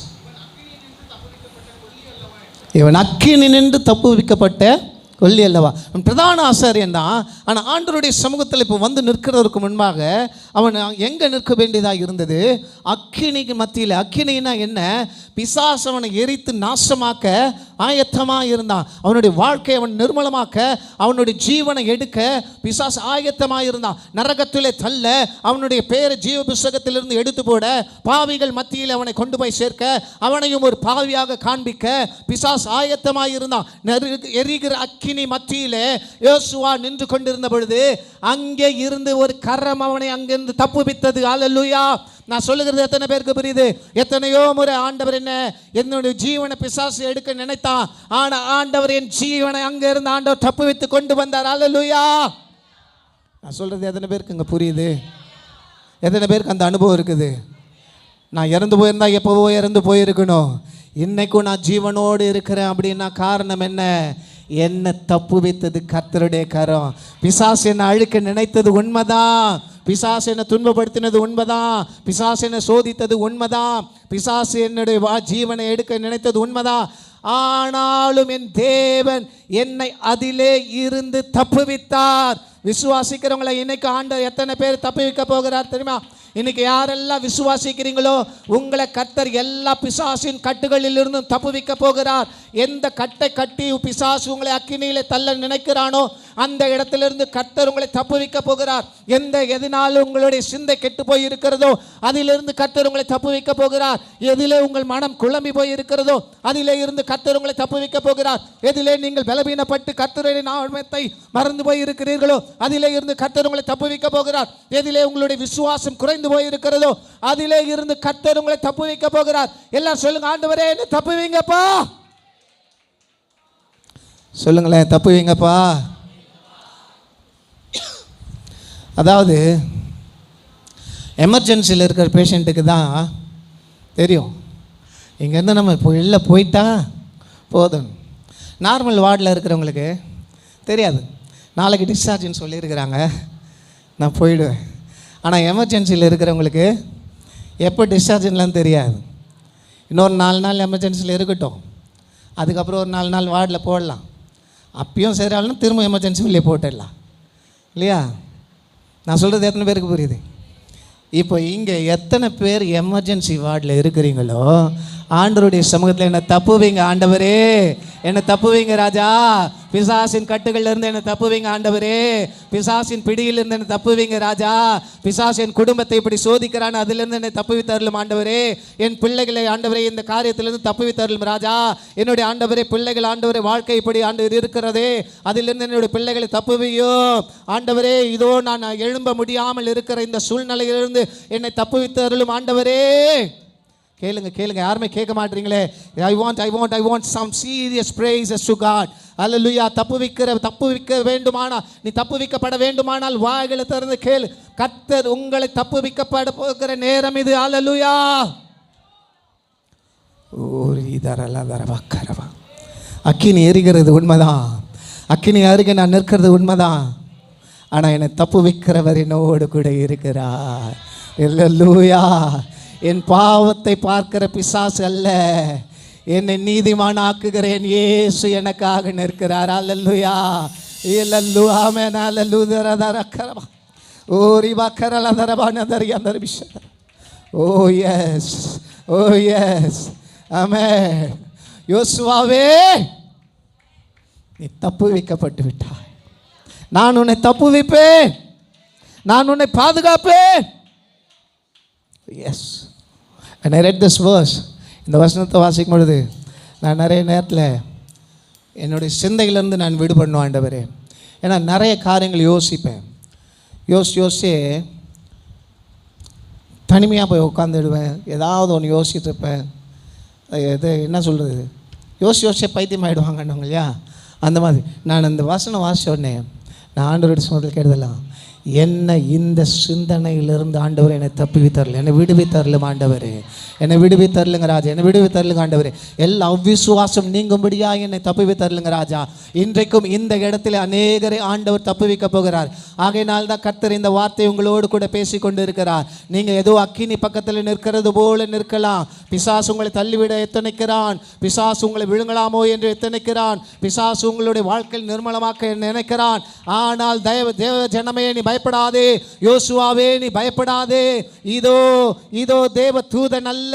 இவன் அக்கினி நின்று தப்புவிக்கப்பட்ட கொல்லி அல்லவா? பிரதான ஆசாரியன் தான். ஆனால் ஆண்டவருடைய சமூகத்தில் இப்போ வந்து நிற்கிறதுக்கு முன்பாக அவன் எங்கே நிற்க வேண்டியதாக இருந்தது? அக்கினிக்கு மத்தியில். அக்கினின்னா என்ன? பிசாசு அவனை எரித்து நாசமாக்க ஆயத்தமாக இருந்தான். அவனுடைய வாழ்க்கையை அவன் நிர்மலமாக்க, அவனுடைய ஜீவனை எடுக்க பிசாசு ஆயத்தமாக இருந்தான். நரகத்திலே தள்ள, அவனுடைய பேரை ஜீவ புஸ்தகத்திலிருந்து எடுத்து போட, பாவிகள் மத்தியில் அவனை கொண்டு போய் சேர்க்க, அவனையும் ஒரு பாவியாக காண்பிக்க பிசாசு ஆயத்தமாக இருந்தான். எரிகிற அக்கினி மத்தியிலே யோசுவா நின்று கொண்டிருந்த பொழுது அங்கே இருந்து ஒரு கரம் அவனை அங்கிருந்து தப்புவித்தது. அல்லேலூயா. நான் சொல்லுகிறது எத்தனை பேருக்கு புரியுது? எத்தனையோ முறை ஆண்டவர் என்னுடைய ஜீவனை பிசாசு எடுக்க நினைத்தான். ஆனால் ஆண்டவர் என் ஜீவனை அங்கே இருந்து ஆண்டவர் தப்பு வைத்து கொண்டு வந்தார். அல்லேலூயா. நான் சொல்கிறது எத்தனை பேருக்கு இங்கே புரியுது? எத்தனை பேருக்கு அந்த அனுபவம் இருக்குது? நான் இறந்து போயிருந்தா எப்போவோ இறந்து போயிருக்கணும். இன்னைக்கும் நான் ஜீவனோடு இருக்கிறேன் அப்படின்னா காரணம் என்ன? என்ன தப்பு வைத்தது கர்த்தருடைய கரம். பிசாசு என்னை அழிக்க நினைத்தது உண்மைதான். பிசாசு என்னை துன்பப்படுத்தினது உண்மைதான். பிசாசு என்னை சோதித்தது உண்மைதான். பிசாசு என்னுடைய ஜீவனை எடுக்க நினைத்தது உண்மைதான். ஆனாலும் என் தேவன் என்னை அதிலே இருந்து தப்புவித்தார். விசுவாசிக்கிறவங்களை இன்னைக்கு ஆண்டவர் எத்தனை பேர் தப்புவிக்க போகிறார் தெரியுமா? இன்னைக்கு யாரெல்லாம் விசுவாசிக்கிறீங்களோ உங்களை கர்த்தர் எல்லா பிசாசின் கட்டுகளில் இருந்தும் தப்புவிக்க போகிறார். எந்த கட்டை கட்டி பிசாசு உங்களை அக்கினியிலே தள்ள நினைக்கிறானோ அந்த இடத்திலிருந்து கர்த்தர் உங்களை தப்புவிக்க போகிறார். எதனாலும் உங்களுடைய சிந்தை கெட்டு போய் இருக்கிறதோ அதிலிருந்து கர்த்தர் உங்களை தப்புவிக்க போகிறார். எதிலே உங்கள் மனம் குழம்பி போய் இருக்கிறதோ அதிலே இருந்து கர்த்தர் உங்களை தப்புவிக்க போகிறார். எதிலே நீங்கள் பலவீனப்பட்டு கர்த்தருடைய நாமத்தை மறந்து போய் இருக்கிறீர்களோ அதிலே இருந்து கர்த்தர் உங்களை தப்புவிக்க போகிறார். எதிலே உங்களுடைய விசுவாசம் குறைந்து போய் இருக்கிறதோ அதிலே இருந்து கர்த்தர் உங்களை தப்புவிக்க போகிறார். எல்லாம் சொல்லுங்க, ஆண்டவரே என்ன தப்புவீங்கப்பா. சொல்லுங்களேன், தப்புவீங்கப்பா. அதாவது எமர்ஜென்சியில் இருக்கிற பேஷண்ட்டுக்கு தான் தெரியும். இங்கேருந்து நம்ம இப்போ வெளில போயிட்டா போதும். நார்மல் வார்டில் இருக்கிறவங்களுக்கு தெரியாது. நாளைக்கு டிஸ்சார்ஜ்னு சொல்லியிருக்கிறாங்க, நான் போயிடுவேன். ஆனால் எமர்ஜென்சியில் இருக்கிறவங்களுக்கு எப்போ டிஸ்சார்ஜ்லாம் தெரியாது. இன்னொரு 4 நாள் எமர்ஜென்சியில் இருக்கட்டும், அதுக்கப்புறம் ஒரு 4 நாள் வார்டில் போடலாம். அப்பயும் சரியாலும் திரும்ப எமர்ஜென்சி வெளியே போட்டுடலாம் இல்லையா? நான் சொல்கிறது எத்தனை பேருக்கு புரியுது? இப்போ இங்கே எத்தனை பேர் எமர்ஜென்சி வார்டில் இருக்கிறீங்களோ ஆண்டவருடைய சமூகத்தில் என்னை தப்புவீங்க ஆண்டவரே, என்னை தப்புவீங்க ராஜா. பிசாசின் கட்டுகளிலிருந்து என்னை தப்புவீங்க ஆண்டவரே. பிசாசின் பிடியிலிருந்து என்னை தப்புவீங்க ராஜா. பிசாசின் குடும்பத்தை இப்படி சோதிக்கிறான், அதிலிருந்து என்னை தப்புவி தரலும் ஆண்டவரே. என் பிள்ளைகளை ஆண்டவரே இந்த காரியத்திலிருந்து தப்புவி தரலும் ராஜா. என்னுடைய ஆண்டவரே பிள்ளைகள் ஆண்டவரே வாழ்க்கை இப்படி ஆண்டவர் இருக்கிறதே, அதிலிருந்து என்னுடைய பிள்ளைகளை தப்புவியோ ஆண்டவரே. இதோ நான் எழும்ப முடியாமல் இருக்கிற இந்த சூழ்நிலையிலிருந்து என்னை தப்புவி தரலும் ஆண்டவரே. கேளுங்க கேளுங்க, யாருமே கேட்க மாட்டீங்களே. I want some serious praises to God. Hallelujah. தப்புவிக்க வேண்டுமானால், நீ தப்புவிக்கப்பட வேண்டுமானால் வாய்களை திறந்து கேளு. கர்த்தர் உங்களை தப்புவிக்கப்பட போகிற நேரம் இது. Hallelujah. அக்கினி எரிகிறது உண்மைதான், அக்கினி அருகே நான் நிற்கிறது உண்மைதான். ஆனால் என்னை தப்புவிக்கிறவர் என்னோடு கூட இருக்கிறார். Hallelujah. என் பாவத்தை பார்க்கிற பிசாசு அல்ல, என்னை நீதிமான் ஆக்குகிறேன் இயேசு எனக்காக நிற்கிறார். அல்லேலூயா, அல்லேலூயா, ஆமென், அல்லேலூயா. தரக்கரபா ஓரி பக்கரல தரபான தரிய அந்த விஷயம். ஓ எஸ், ஓ எஸ், ஆமென். யோசுவாவே, நீ தப்புவிக்கப்பட்டு விட்டாய். நான் உன்னை தப்புவிப்பேன், நான் உன்னை பாதுகாப்பேன். S. And I read this verse. இந்த வசனத்தை வாசிக்கும் பொழுது நான் நிறைய நேரத்தில் என்னுடைய சிந்தையிலேருந்து நான் விடுபடணும் ஆண்டவரே. ஏன்னா நிறைய காரியங்கள் யோசிப்பேன், யோசிச்சு தனிமையாக போய் உட்காந்துடுவேன். ஏதாவது ஒன்று யோசிச்சுட்டு இருப்பேன். இது என்ன சொல்கிறது, யோசிச்சே பைத்தியம் ஆகிடுவாங்கன்னு இல்லையா? அந்த மாதிரி நான் அந்த வசனம் வாசித்த உடனே நான் ஆண்டவருடைய சமூகத்தில் கேட்டதெல்லாம், என்னை இந்த சிந்தனையிலிருந்து ஆண்டவர் என்னை தப்புவித்தரல, என்னை விடுவித்தரலும் ஆண்டவர், என்னை விடுவித்தரலுங்க ராஜா, என்னை விடுவித்தரலுங்க ஆண்டவர். எல்லா அவ்விசுவாசம் நீங்கும்படியாக என்னை தப்புவித்தரலுங்க ராஜா. இன்றைக்கும் இந்த இடத்துல அநேகரை ஆண்டவர் தப்புவிக்க போகிறார். ஆகையினால் தான் கர்த்தர் இந்த வார்த்தை உங்களோடு கூட பேசி கொண்டு இருக்கிறார். நீங்கள் ஏதோ அக்கினி பக்கத்தில் நிற்கிறது போல நிற்கலாம். பிசாசு உங்களை தள்ளிவிட எத்தனைக்கிறான், பிசாசு உங்களை விழுங்கலாமோ என்று எத்தனைக்கிறான், பிசாசு உங்களுடைய வாழ்க்கையில் நிர்மலமாக்க நினைக்கிறான். ஆனால் தேவ ஜனமே நீ பயப்படாதே, யோசுவாவே நீ பயப்படாதே. இதோ இதோ தேவ தூதன் அல்ல.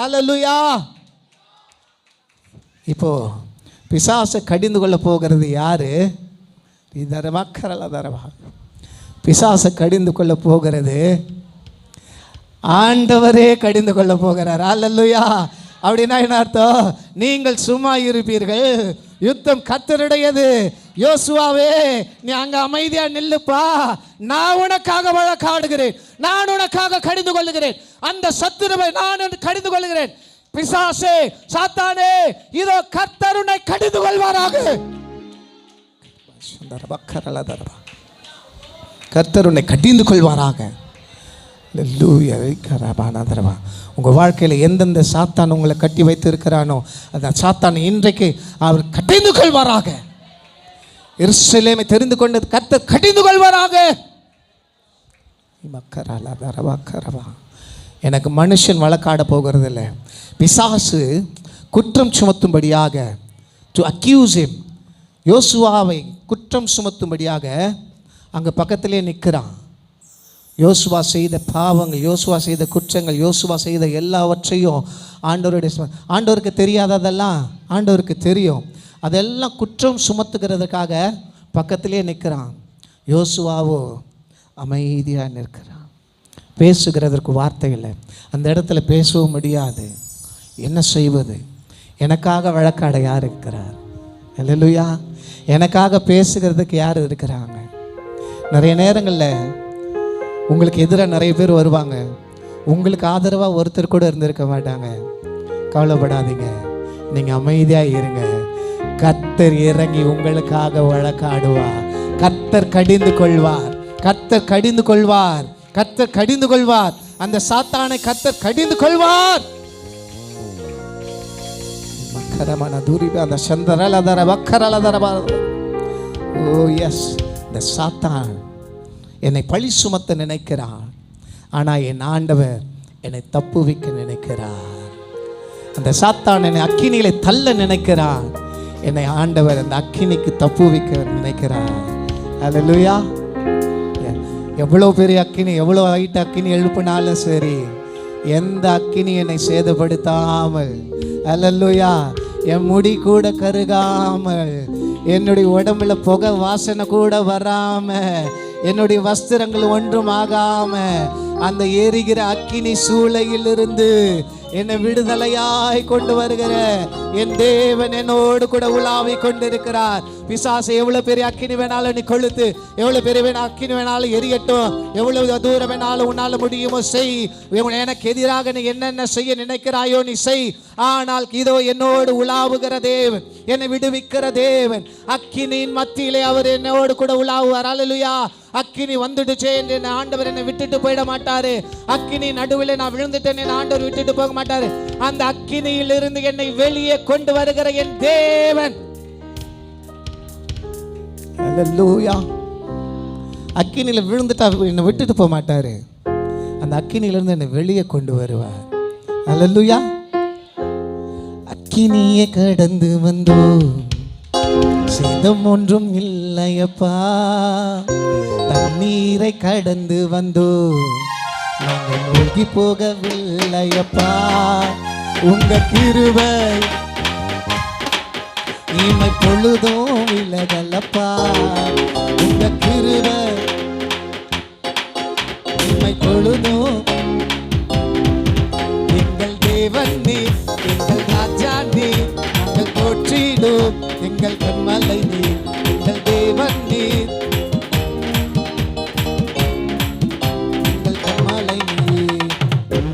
அல்லேலூயா. இப்போ பிசாசை கடிந்து கொள்ள போகிறது யாரு? பிசாசை கடிந்து கொள்ள போகிறது ஆண்டவரே கடிந்து கொள்ள போகிறார். அல்லேலூயா. அப்படின்னா என்ன அர்த்தம்? நீங்கள் சும்மா இருப்பீர்கள், யுத்தம் கர்த்தருடையது. யோசுவாவே நீ அங்க அமைதியா நில்லுப்பா, நான் உனக்காக வழக்காடுகிறேன், நான் உனக்காக கடிந்து கொள்ளுகிறேன், அந்த சத்துருவை நான் கடிந்து கொள்ளுகிறேன். பிசாசே, சாத்தானே, இதோ கர்த்தர் உன்னை கடிந்து கொள்வாராக. கர்த்தர் உன்னை கடிந்து கொள்வாராக. உங்கள் வாழ்க்கையில் எந்தெந்த சாத்தான் உங்களை கட்டி வைத்து இருக்கிறானோ அந்த சாத்தான் இன்றைக்கு அவர் கடிந்து கொள்வாராக. எருசலேமை தெரிந்து கொண்டது கர்த்தர் கடிந்து கொள்வாராக. எனக்கு மனுஷன் வழக்காட போகிறது இல்லை, பிசாசு குற்றம் சுமத்தும்படியாக, டு அக்யூஸ் ஹிம், யோசுவாவை குற்றம் சுமத்தும்படியாக அங்கே பக்கத்திலே நிற்கிறான். யோசுவா செய்த பாவங்கள், யோசுவா செய்த குற்றங்கள், யோசுவா செய்த எல்லாவற்றையும் ஆண்டவருக்கு தெரியாததெல்லாம் ஆண்டவருக்கு தெரியும். அதெல்லாம் குற்றம் சுமத்துக்கிறதுக்காக பக்கத்திலே நிற்கிறான். யோசுவாவோ அமைதியாக நிற்கிறான். பேசுகிறதற்கு வார்த்தை இல்லை. அந்த இடத்துல பேசவும் முடியாது. என்ன செய்வது? எனக்காக வழக்காட யார் இருக்கிறார்? அல்லேலூயா. எனக்காக பேசுகிறதுக்கு யார் இருக்கிறாங்க? நிறைய நேரங்களில் உங்களுக்கு எதிராக நிறைய பேர் வருவாங்க. உங்களுக்கு ஆதரவாக ஒருத்தர் கூட இருந்திருக்க மாட்டாங்க. கவலைப்படாதீங்க, நீங்கள் அமைதியாக இருங்க. கர்த்தர் இறங்கி உங்களுக்காக வழக்காடுவார். கர்த்தர் கடிந்து கொள்வார். கர்த்தர் கடிந்து கொள்வார். கர்த்தர் கடிந்து கொள்வார். அந்த சாத்தானை கர்த்தர் கடிந்து கொள்வார். அந்த சந்தரலதர வக்கரலதர. ஓ எஸ், இந்த சாத்தான் என்னை பழி சுமத்த நினைக்கிறான். ஆனால் என் ஆண்டவர் என்னை தப்புவிக்க நினைக்கிறார். அந்த சாத்தான் என்னை அக்கினியிலே தள்ள நினைக்கிறான். என்னை ஆண்டவர் அந்த அக்கினிக்கு தப்புவிக்க நினைக்கிறார். அல்லேலூயா. எவ்வளோ பெரிய அக்கினி, எவ்வளோ ஹைட் அக்கினி எழுப்பினாலும் சரி, எந்த அக்கினி என்னை சேதப்படுத்தாமல், அல்லேலூயா, என் முடி கூட கருகாமல், என்னுடைய உடம்புல புகை வாசனை கூட வராம, என்னுடைய வஸ்திரங்கள் ஒன்றும் ஆகாம, அந்த எரிகிற அக்கினி சூளையிலிருந்து என்னை விடுதலையாய் கொண்டு வருகிற என் தேவன் என்னோடு கூட உலாவி கொண்டிருக்கிறார். பிசாசு எவ்வளவு பெரிய அக்கினி வேணாலும் நீ கொளுத்து, எவ்வளவு பெரிய அக்கினி வேணாலும் எரியட்டும், எவ்வளவு தூரம் வேணாலும் உன்னால முடியுமோ செய். எனக்கு எதிராக நீ என்னென்ன செய்ய நினைக்கிறாயோ நீ செய். ஆனால் இதோ என்னோடு உலாவுகிற தேவன், என்னை விடுவிக்கிற தேவன், அக்கினியின் மத்தியிலே அவர் என்னோடு கூட உலாவுவார். அல்லேலூயா. அக்கினி வந்துடுச்சே என்று ஆண்டவர் என்னை விட்டுட்டு போயிட மாட்டாரு. அக்கினி நடுவில் நான் விழுந்துட்டேன், என் ஆண்டவர் விட்டுட்டு போக மாட்டாரு. அந்த அக்கினியில் இருந்து என்னை வெளியே கொண்டு வருகிற என் தேவன். அல்லேலூயா. அக்கினியில விழுந்துட்டா என்னை விட்டுட்டு போக மாட்டாரு. அந்த அக்கினியிலிருந்து என்னை வெளியே கொண்டு வருவார். அல்லேலூயா. அக்கினியை கடந்து வந்தோம், சேதம் ஒன்றும் இல்லையப்பா. தண்ணீரை கடந்து வந்தோம், நாங்கள் மூழ்கி போகவில்லையப்பா. உங்க கிருபை இமை பொழுதும் விலகலப்பா. உங்க கிருபை இமை பொழுதும். எங்கள் தேவன் நீ, எங்கள் ராஜா நீ, நாங்கள் போற்றிடும் எங்கள் கண்மலை நீ. எங்கள் தேவன் நீ, எங்கள் கண்மலை நீ.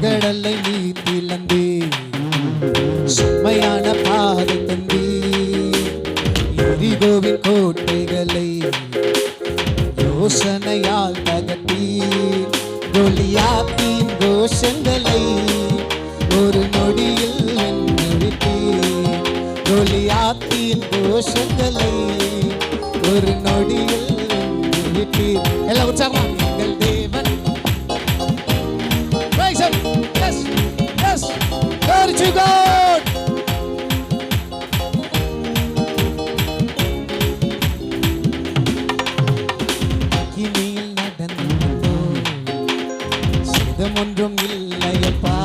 கடலை நீ திலந்தே, சுமையான பாதை தந்தே. எரிகோவின் கோட்டைகளை யோசனையால் தகர்த்தீ. கோலியாத்தின் கோஷங்களை ஒரு நொடியில் வென்றுவிட்டீ. கோலியாத்தின் கோஷங்களை ஒரு நொடியில் வென்றுவிட்டீ. எல்லாம் உற்சாகமா. எங்கள் தேவன். Yes, yes, glory to God. அக்கினியில் நடந்து வந்தோம், சேதம் ஒன்றும் இல்லையப்பா.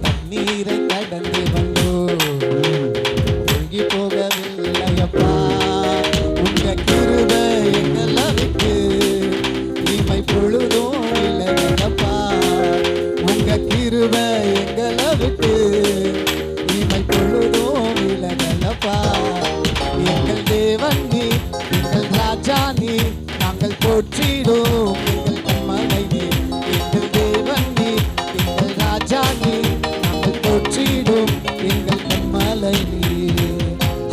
தண்ணீரை கடந்து வந்தோம், மூழ்கி போகவில்லையப்பா. உங்க கிருபை எங்களுக்கு இமை பொழுதும் இல்லையப்பா. உங்க கிருபை எங்களுக்கு இமை பொழுதும் விலகலப்பா. எங்கள் தேவன் நீ, எங்கள் ராஜா நீ, நாங்கள் போற்றிடும் எங்கள் கண்மலை நீ. எங்கள் தேவன் நீ, எங்கள் ராஜா நீ, நாங்கள் போற்றிடும் எங்கள் கண்மலை நீ.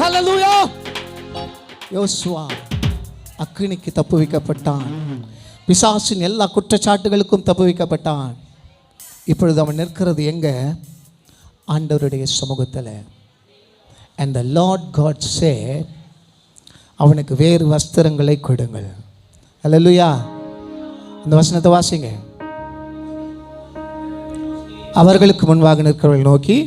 ஹல்லேலூயா. யோசுவா அக்கினிக்கு தப்புவிக்கப்பட்டான். பிசாசின் எல்லா குற்றச்சாட்டுகளுக்கும் தப்புவிக்கப்பட்டான். இப்பொழுது அவன் நிற்கிறது எங்க? ஆண்டவருடைய சமூகத்தில். And the Lord God said, அவனுக்கு வேறு வஸ்திரங்களை கொடுங்கள். அல்லேலூயா. அந்த வசனத்தை வாசிங்க. அவர்களுக்கு முன்பாக நிற்கிறவர்கள் நோக்கி,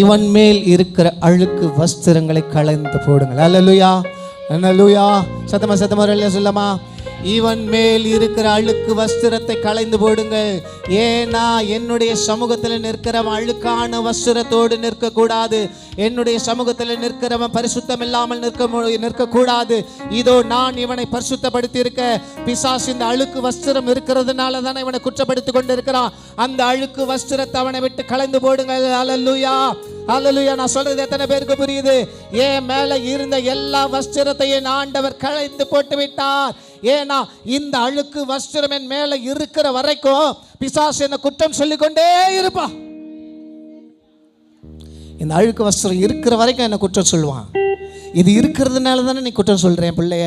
இவன் மேல் இருக்கிற அழுக்கு வஸ்திரங்களை களைந்து போடுங்கள். அல்லேலூயா. அல்லேலூயா. சத்தமா சத்தமா சொல்லமா. இவன் மேல் இருக்கிற அழுக்கு வஸ்திரத்தை களைந்து போடுங்கள். ஏன்னா என்னுடைய சமூகத்தில் நிற்கிறவன் அழுக்கான வஸ்திரத்தோடு நிற்கக்கூடாது. என்னுடைய சமூகத்தில் நிற்கிறவன் பரிசுத்தம் இல்லாமல் நிற்கக்கூடாது. இதோ நான் இவனை பரிசுத்தப்படுத்தி இருக்க. பிசாசு இந்த அழுக்கு வஸ்திரம் இருக்கிறதுனால தானே இவனை குற்றப்படுத்தி கொண்டு இருக்கிறான். அந்த அழுக்கு வஸ்திரத்தை அவனை விட்டு களைந்து போடுங்கள். அல்லேலூயா, அல்லேலூயா. நான் சொல்றது எத்தனை பேருக்கு புரியுது? என் மேல இருந்த எல்லா வஸ்திரத்தையும் ஆண்டவர் களைந்து போட்டு விட்டார். ஏன்னா இந்த அழுக்கு வஸ்திரம் என் மேல இருக்கிற வரைக்கும் பிசாசு என்ன குற்றம் சொல்லிக்கொண்டே இருப்பா. இந்த அழுக்கு வஸ்திரம் இருக்கிற வரைக்கும் என்ன குற்றம் சொல்லுவான். இது இருக்கிறதுனால தானே நீ குற்றம் சொல்ற என் பிள்ளைய.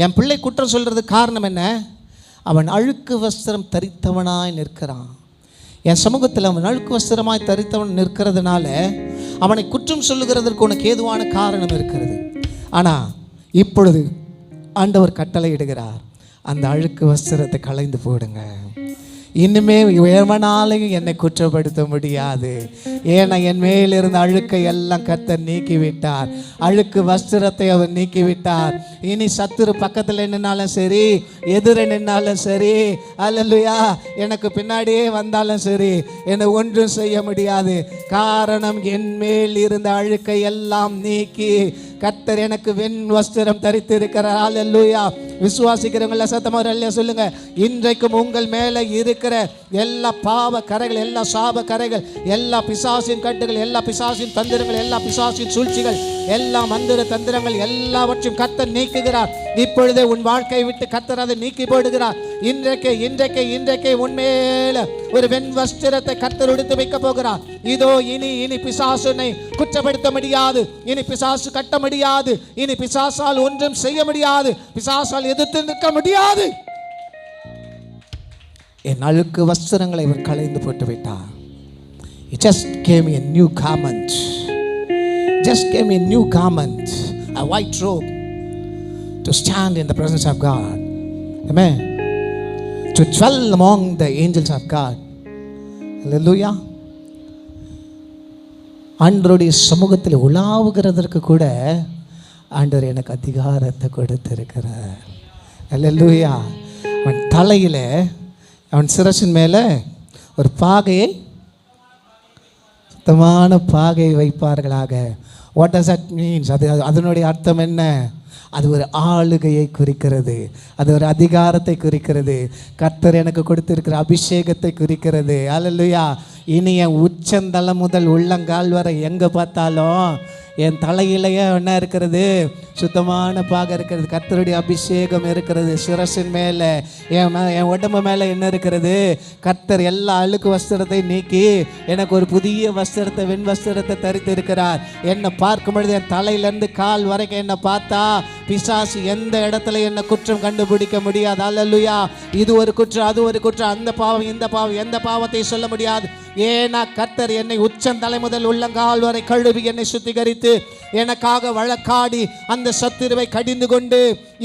என் பிள்ளை குற்றம் சொல்றதுக்கு காரணம் என்ன? அவன் அழுக்கு வஸ்திரம் தரித்தவனாய் நிற்கிறான். என் சமூகத்தில் அவன் அழுக்கு வஸ்திரமாய் தரித்தவன் நிற்கிறதுனால அவனை குற்றம் சொல்லுகிறதற்கு உனக்கு ஏதுவான காரணம் இருக்கிறது. ஆனால் இப்பொழுது ஆண்டவர் கட்டளை இடுகிறார், அந்த அழுக்கு வஸ்திரத்தை களைந்து போடுங்க. இனிமே எவனாலையும் என்னை குற்றப்படுத்த முடியாது. ஏன்னா என் மேல் இருந்த அழுக்கை எல்லாம் கர்த்தர் நீக்கிவிட்டார். அழுக்கு வஸ்திரத்தை அவர் நீக்கிவிட்டார். இனி சத்துரு பக்கத்தில் நின்னாலும் சரி, எதிர நின்னாலும் சரி, அல்லேலூயா, எனக்கு பின்னாடியே வந்தாலும் சரி, என்னை ஒன்றும் செய்ய முடியாது. காரணம் என் மேல் இருந்த அழுக்கை எல்லாம் நீக்கி கர்த்தர் எனக்கு வெண் வஸ்திரம் தரித்து இருக்கிறார். அல்லேலூயா. விசுவாசிக்கிறவங்கள சத்தமாக அல்லேலூயா சொல்லுங்க. இன்றைக்கும் உங்கள் மேலே இருக்கிற எல்லா பாவ கரைகள், எல்லா சாப கரைகள், எல்லா பிசாசின் கட்டுகள், எல்லா பிசாசின் தந்திரங்கள், எல்லா பிசாசின் சூழ்ச்சிகள், எல்லா மந்திர தந்திரங்கள் எல்லாவற்றையும் கர்த்தர் நீக்குகிறார். இப்பொழுதே உன் வாழ்க்கையை விட்டு கர்த்தர் அதை நீக்கி போடுகிறார். இன்றைக்கு உன்மேல ஒரு வெண் வஸ்திரத்தை கர்த்தர் உடுத்து வைக்க போகிறார். இதோ இனி பிசாசுனை குற்றப்படுத்த முடியாது. இனி பிசாசு கட்ட முடியாது. இனி பிசாசால் ஒன்றும் செய்ய முடியாது. பிசாசால் எதிர்த்து நிற்க முடியாது. என் அழுக்கு வஸ்திரங்களை இவர் களைந்து போட்டு விட்டார். He just gave me a new garment. Just gave me a new garment, a white robe to stand in the presence of God. Amen. To dwell among the angels of God. Hallelujah. ஆண்டவருடைய சமூகத்தில் உலாவுகிறதற்கு கூட ஆண்டவர் எனக்கு அதிகாரத்தை கொடுத்திருக்கிறார். அல்லேலூயா. அவன் தலையில், அவன் சிரசின் மேலே ஒரு பாகையை, சுத்தமான பாகையை வைப்பார்களாக. What does that mean? அதனுடைய அர்த்தம் என்ன? அது ஒரு ஆளுகையை குறிக்கிறது. அது ஒரு அதிகாரத்தை குறிக்கிறது. கர்த்தர் எனக்கு கொடுத்திருக்கிற அபிஷேகத்தை குறிக்கிறது. அல்லேலூயா. இனி என் உச்சந்தலை முதல் உள்ளங்கால் வரை எங்கே பார்த்தாலும் என் தலையிலேயே என்ன இருக்கிறது? சுத்தமான பாக இருக்கிறது. கர்த்தருடைய அபிஷேகம் இருக்கிறது. சிரசின் மேலே, என் உடம்பு மேலே என்ன இருக்கிறது? கர்த்தர் எல்லா அழுக்கு வஸ்திரத்தை நீக்கி எனக்கு ஒரு புதிய வஸ்திரத்தை, வெண் வஸ்திரத்தை தரித்து இருக்கிறார். என்னை பார்க்கும் பொழுது என் தலையிலேருந்து கால் வரைக்கும் என்னை பார்த்தா பிசாசு எந்த இடத்துல என்ன குற்றம் கண்டுபிடிக்க முடியாது. அல்லேலூயா. இது ஒரு குற்றம், அது ஒரு குற்றம், அந்த பாவம், இந்த பாவம், எந்த பாவத்தை சொல்ல முடியாது. ஏன்னா கர்த்தர் என்னை உச்சந்தலை முதல் உள்ளங்கால் வரை கழுவி என்னை சுத்திகரித்து எனக்காக வழக்காடி அந்த சத்துருவை கடிந்து கொண்டு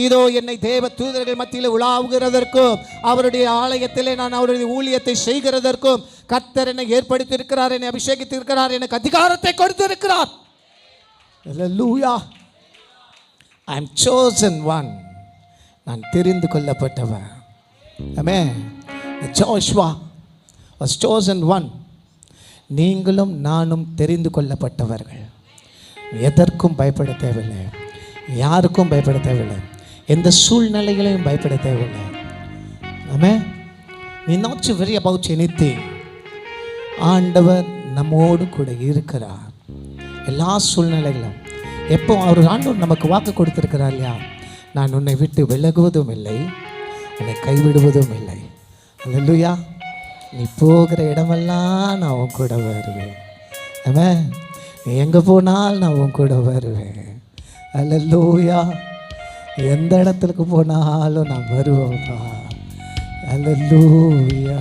இதோ என்னை தேவ தூதர்கள் மத்தியில் உலாவுகிறதற்கும் அவருடைய ஆலயத்திலே நான் அவருடைய ஊழியத்தை செய்கிறதற்கும் கர்த்தர் என்னை ஏற்படுத்தியிருக்கிறார், என்னை அபிஷேகித்திருக்கிறார், எனக்கு அதிகாரத்தை கொடுத்திருக்கிறார். அல்லேலூயா. I am chosen one. நான் தெரிந்து கொள்ளப்பட்டவன். ஆமென். Joshua was chosen one. நீங்களும் நானும் தெரிந்து கொள்ளப்பட்டவர்கள். எதற்கும் பயப்பட தேவையில்லை, யாருக்கும் பயப்பட தேவையில்லை, எந்த சூழ்நிலைகளையும் பயப்பட தேவையில்லை. ஆமென். நீ not to worry about anything. ஆண்டவர் நம்மோடு கூட இருக்கிறார் எல்லா சூழ்நிலைகளும். எப்போ ஆண்டவர் நமக்கு வாக்கு கொடுத்திருக்கிறார் இல்லையா? நான் உன்னை விட்டு விலகுவதும் இல்லை, உன்னை கைவிடுவதும் இல்லை. அல்லேலூயா. நீ போகிற இடமெல்லாம் நான் உன் கூட வருவேன். ஆமென். நீ எங்கே போனால் நான் உன் கூட வருவேன். அல்லேலூயா. எந்த இடத்துக்கு போனாலும் நான் வருவேன்ப்பா. அல்லேலூயா.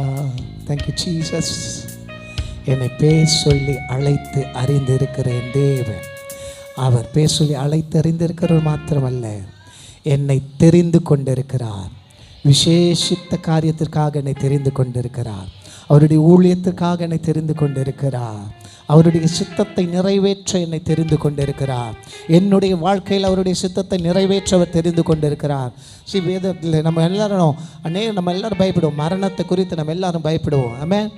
Thank you Jesus. என்னை பேர் சொல்லி அழைத்து அறிந்திருக்கிற என் தேவன், அவர் பேர் சொல்லி அழைத்து அறிந்திருக்கிறவர் மாத்திரமல்ல, என்னை தெரிந்து கொண்டிருக்கிறார். விசேஷித்த காரியத்திற்காக என்னை தெரிந்து கொண்டிருக்கிறார். அவருடைய ஊழியத்திற்காக என்னை தெரிந்து கொண்டிருக்கிறார். அவருடைய சித்தத்தை நிறைவேற்ற என்னை தெரிந்து கொண்டிருக்கிறார். என்னுடைய வாழ்க்கையில் அவருடைய சித்தத்தை நிறைவேற்ற அவர் தெரிந்து கொண்டிருக்கிறார். வேதத்தில் நம்ம எல்லாரும் பயப்படுவோம். மரணத்தை குறித்து நம்ம எல்லாரும் பயப்படுவோம். ஆமென்.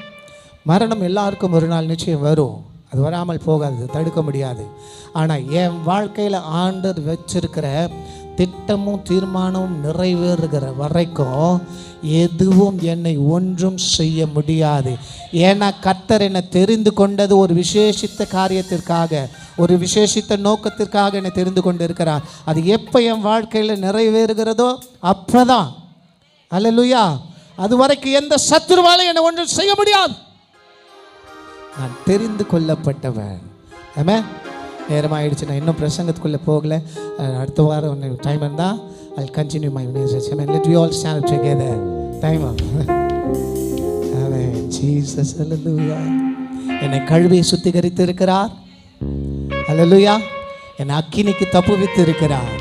மரணம் எல்லாருக்கும் ஒரு நாள் நிச்சயம் வரும். அது வராமல் போகாது, தடுக்க முடியாது. ஆனால் என் வாழ்க்கையில் ஆண்டவர் வச்சிருக்கிற திட்டமும் தீர்மானமும் நிறைவேறுகிற வரைக்கும் எதுவும் என்னை ஒன்றும் செய்ய முடியாது. ஏன்னா கர்த்தர் என்னை தெரிந்து கொண்டது ஒரு விசேஷித்த காரியத்திற்காக, ஒரு விசேஷித்த நோக்கத்திற்காக என்னை தெரிந்து கொண்டு இருக்கிறார். அது எப்போ என் வாழ்க்கையில் நிறைவேறுகிறதோ அப்போதான். அல்லேலூயா. அது வரைக்கும் எந்த சத்துருவாலும் என்னை ஒன்றும் செய்ய முடியாது. நான் தெரிந்து கொள்ளப்பட்டவன். ஆமென். நேரமாகிடுச்சு. நான் இன்னும் பிரசங்கத்துக்குள்ளே போகலை. அடுத்த வாரம் டைம் இருந்தால் I'll continue my message. Amen. Let we all stand up together. Time up. Amen. Jesus. Hallelujah. என்னை கழுவி சுத்திகரித்து இருக்கிறார். Hallelujah. என்னை அக்கினிக்கு தப்புவித்து இருக்கிறார்.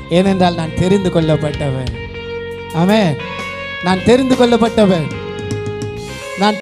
ஏனென்றால் நான் தெரிந்து கொள்ளப்பட்டவன். ஆமென். நான் தெரிந்து கொள்ளப்பட்டவன்.